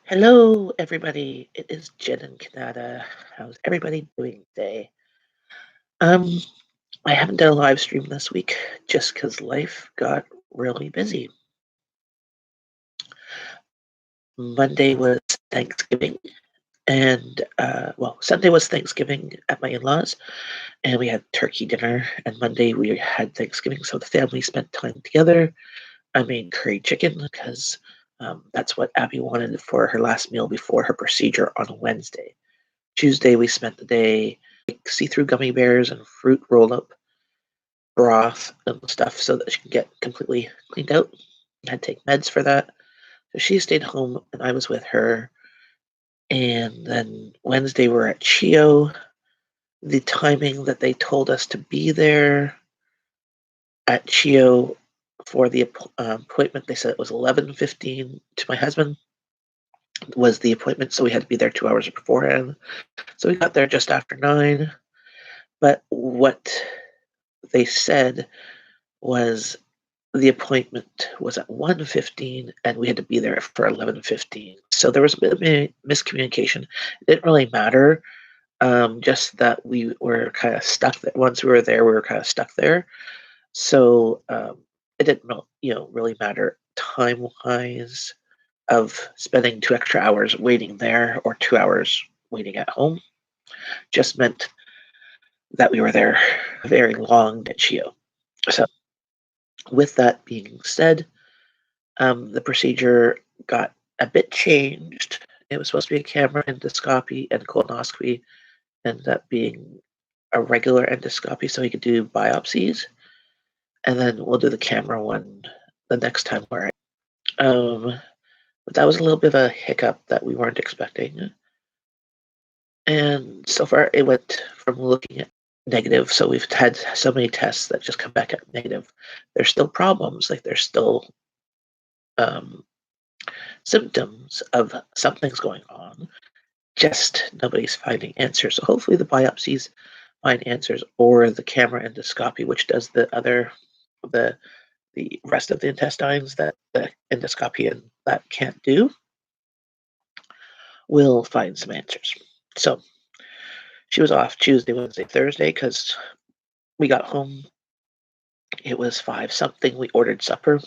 Hello, everybody. It is Jen and Kanata. How's everybody doing today? Um, I haven't done a live stream this week just because life got really busy. Monday was Thanksgiving, and Sunday was Thanksgiving at my in-laws, and we had turkey dinner. And Monday we had Thanksgiving, so the family spent time together. I made curry chicken because that's what Abby wanted for her last meal before her procedure on Wednesday. Tuesday, we spent the day like see-through gummy bears and fruit roll-up broth and stuff so that she can get completely cleaned out. I had to take meds for that. So she stayed home and I was with her. And then Wednesday, we're at CHEO. The timing that they told us to be there at CHEO for the appointment, they said it was 11:15 to my husband was the appointment, so we had to be there 2 hours beforehand. So we got there just after 9. But what they said was the appointment was at 1:15 and we had to be there for 11:15. So there was a bit of miscommunication. It didn't really matter, just that we were kind of stuck there. Once we were there, we were kind of stuck there. So it didn't really matter time-wise of spending 2 extra hours waiting there or 2 hours waiting at home. Just meant that we were there very long at CHEO. So with that being said, the procedure got a bit changed. It was supposed to be a camera endoscopy and colonoscopy, ended up being a regular endoscopy so he could do biopsies, and then we'll do the camera one the next time we're at. But that was a little bit of a hiccup that we weren't expecting. And so far, it went from looking at negative. So we've had so many tests that just come back at negative. There's still problems, like there's still um, symptoms of something's going on. Just nobody's finding answers. So hopefully the biopsies find answers, or the camera endoscopy, which does the the rest of the intestines that the endoscopy and that can't do, will find some answers. So she was off Tuesday, Wednesday, Thursday because we got home. It was 5 something. We ordered supper.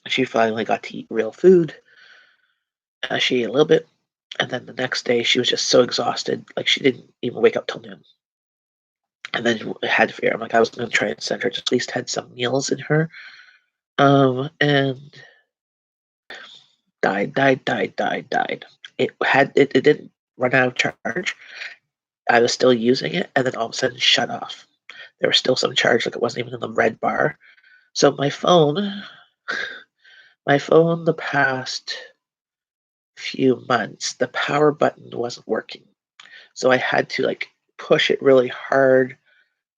She finally got to eat real food. She ate a little bit, and then the next day she was just so exhausted, like she didn't even wake up till noon. And then I had to figure. I'm like, I was going to try and send her to at least had some meals in her. And died. It didn't run out of charge. I was still using it, and then all of a sudden shut off. There was still some charge, like it wasn't even in the red bar. So my phone, the past few months, the power button wasn't working. So I had to like push it really hard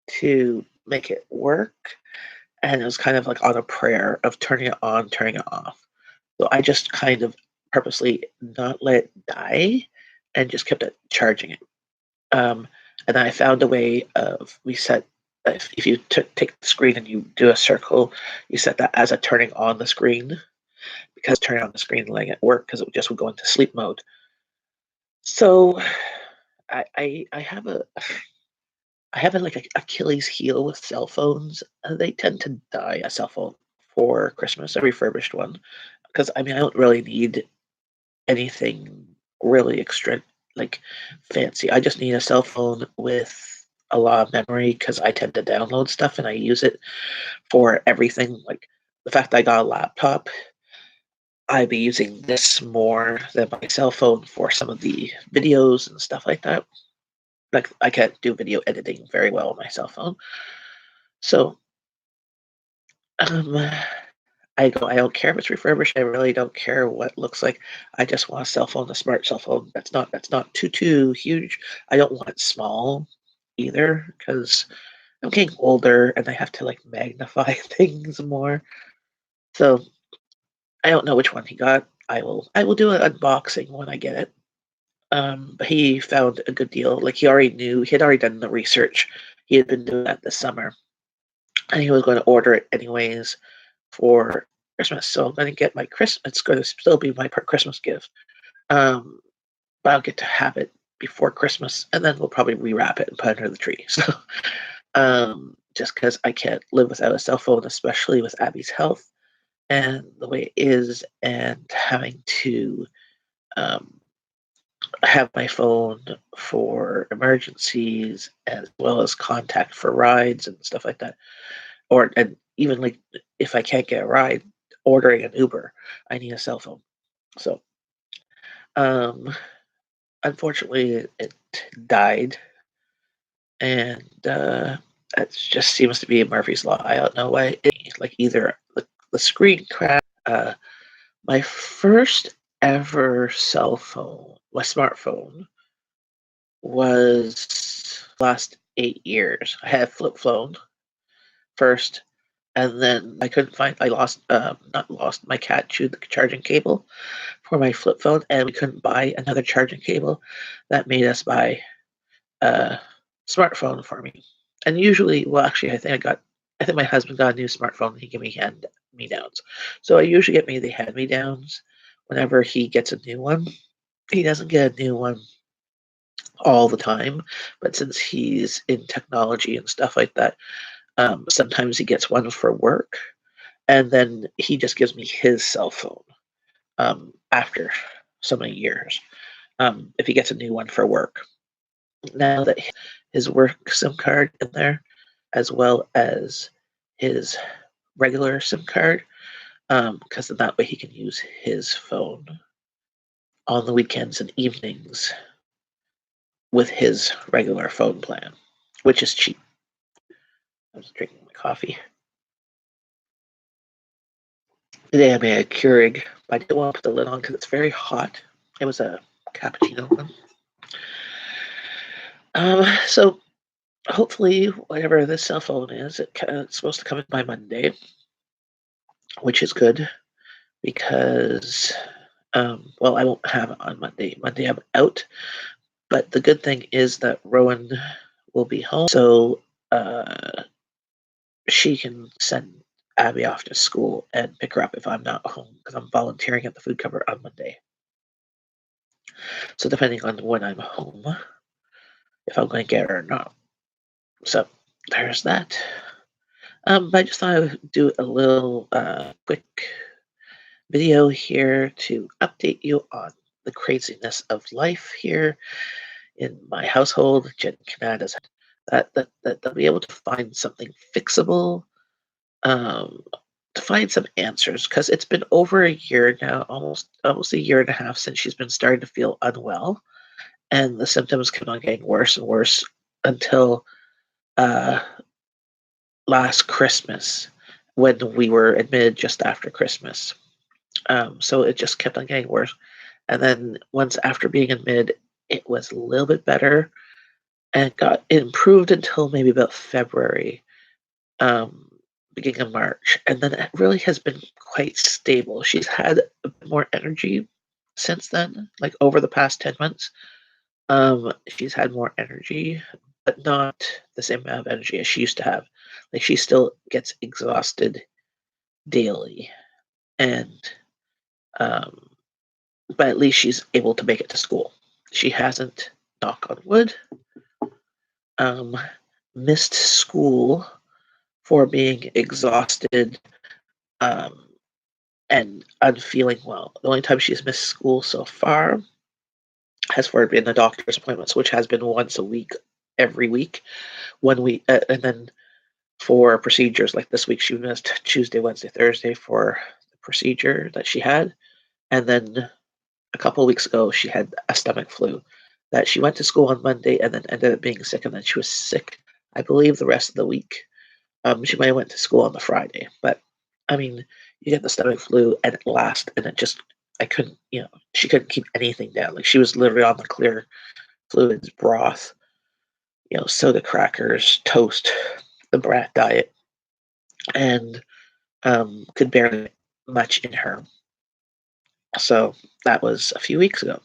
to make it work. And it was kind of like on a prayer of turning it on, turning it off. So I just kind of purposely not let it die and just kept it charging it. Um, and I found a way of we set if you take the screen and you do a circle, you set that as a turning on the screen because turning on the screen and letting it work because it just would go into sleep mode. So I have a like a Achilles heel with cell phones. They tend to die a cell phone for Christmas, a refurbished one, because I mean I don't really need anything really extra like fancy. I just need a cell phone with a lot of memory because I tend to download stuff and I use it for everything. Like the fact that I got a laptop, I'd be using this more than my cell phone for some of the videos and stuff like that. Like I can't do video editing very well on my cell phone. So um I don't care if it's refurbished. I really don't care what it looks like. I just want a cell phone, a smart cell phone. That's not too huge. I don't want it small either because I'm getting older and I have to like magnify things more. So I don't know which one he got. I will do an unboxing when I get it. But he found a good deal. Like he had already done the research. He had been doing that this summer, and he was going to order it anyways for Christmas. So I'm going to get my Christmas. It's going to still be my Christmas gift. Um, but I'll get to have it before Christmas, and then we'll probably rewrap it and put it under the tree. So, just because I can't live without a cell phone, especially with Abby's health and the way it is, and having to um, have my phone for emergencies as well as contact for rides and stuff like that. Or and even like if I can't get a ride, ordering an Uber, I need a cell phone. So, um, unfortunately, it died, and it just seems to be Murphy's law. I don't know why. Like either the screen cracked. My first ever cell phone, my smartphone, was last 8 years. I had a flip phone first, and then I couldn't find. I lost, not lost. My cat chewed the charging cable for my flip phone, and we couldn't buy another charging cable. That made us buy a smartphone for me. And usually, well, actually, I think my husband got a new smartphone. And he gave me hand me downs. So I usually get me the hand me downs whenever he gets a new one. He doesn't get a new one all the time, but since he's in technology and stuff like that, sometimes he gets one for work, and then he just gives me his cell phone after so many years. If he gets a new one for work, now that his work SIM card in there, as well as his regular SIM card, because then that way he can use his phone on the weekends and evenings with his regular phone plan, which is cheap. I was drinking my coffee. Today I made a Keurig, but I didn't want to put the lid on because it's very hot. It was a cappuccino one. So hopefully, whatever this cell phone is, it's supposed to come in by Monday, which is good because, well, I won't have it on Monday. Monday I'm out, but the good thing is that Rowan will be home, so uh, she can send Abby off to school and pick her up if I'm not home because I'm volunteering at the food cupboard on Monday. So depending on when I'm home, if I'm going to get her or not. So there's that. But I just thought I would do a little quick video here to update you on the craziness of life here in my household. Jenn Kanata's that they'll be able to find something fixable, um, to find some answers because it's been over a year now, almost a year and a half since she's been starting to feel unwell, and the symptoms kept on getting worse and worse until uh, last Christmas when we were admitted just after Christmas. So it just kept on getting worse. And then once after being admitted, it was a little bit better and it improved until maybe about February, um, beginning of March. And then it really has been quite stable. She's had a bit more energy since then, like over the past 10 months. She's had more energy, but not the same amount of energy as she used to have. Like she still gets exhausted daily, and um, but at least she's able to make it to school. She hasn't, knock on wood, um, missed school for being exhausted um, and unfeeling well. The only time she's missed school so far has for been the doctor's appointments, which has been once a week, every week. 1 week, and then for procedures like this week, she missed Tuesday, Wednesday, Thursday for the procedure that she had, and then a couple of weeks ago, she had a stomach flu that she went to school on Monday and then ended up being sick, and then she was sick, I believe, the rest of the week. She might have went to school on the Friday, but I mean, you get the stomach flu and it lasts, and it just, I couldn't, she couldn't keep anything down. Like she was literally on the clear fluids, broth, soda crackers, toast, the brat diet, and could barely get much in her. So that was a few weeks ago.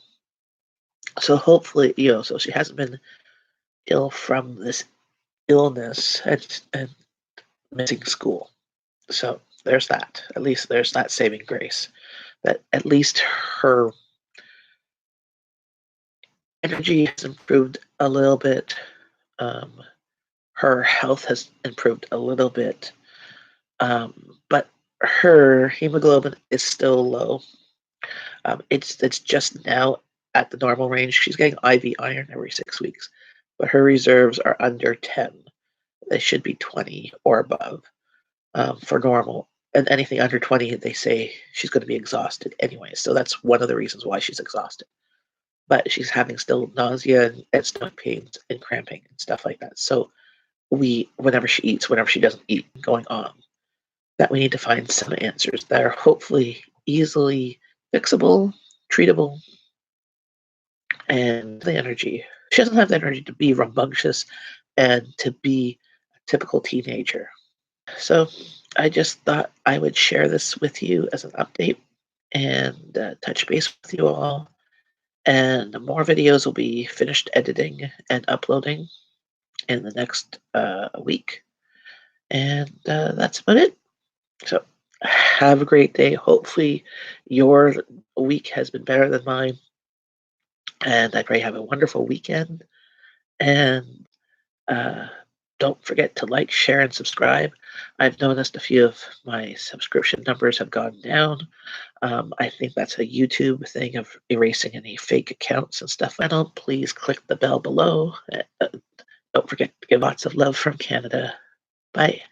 So hopefully, so she hasn't been ill from this illness and missing school. So there's that. At least there's that saving grace. That at least her energy has improved a little bit. Um, her health has improved a little bit, but her hemoglobin is still low. It's just now at the normal range. She's getting IV iron every 6 weeks, but her reserves are under 10. They should be 20 or above for normal. And anything under 20, they say she's going to be exhausted anyway. So that's one of the reasons why she's exhausted. But she's having still nausea and stomach pains and cramping and stuff like that. So whenever she eats, whenever she doesn't eat, going on, that we need to find some answers that are hopefully easily fixable, treatable, and the energy. She doesn't have the energy to be rambunctious and to be a typical teenager. So I just thought I would share this with you as an update and touch base with you all. And more videos will be finished editing and uploading in the next week. And that's about it. So have a great day. Hopefully, your week has been better than mine. And I pray you have a wonderful weekend. And uh, don't forget to like, share, and subscribe. I've noticed a few of my subscription numbers have gone down. I think that's a YouTube thing of erasing any fake accounts and stuff. I don't. Please click the bell below. Don't forget to give lots of love from Canada. Bye.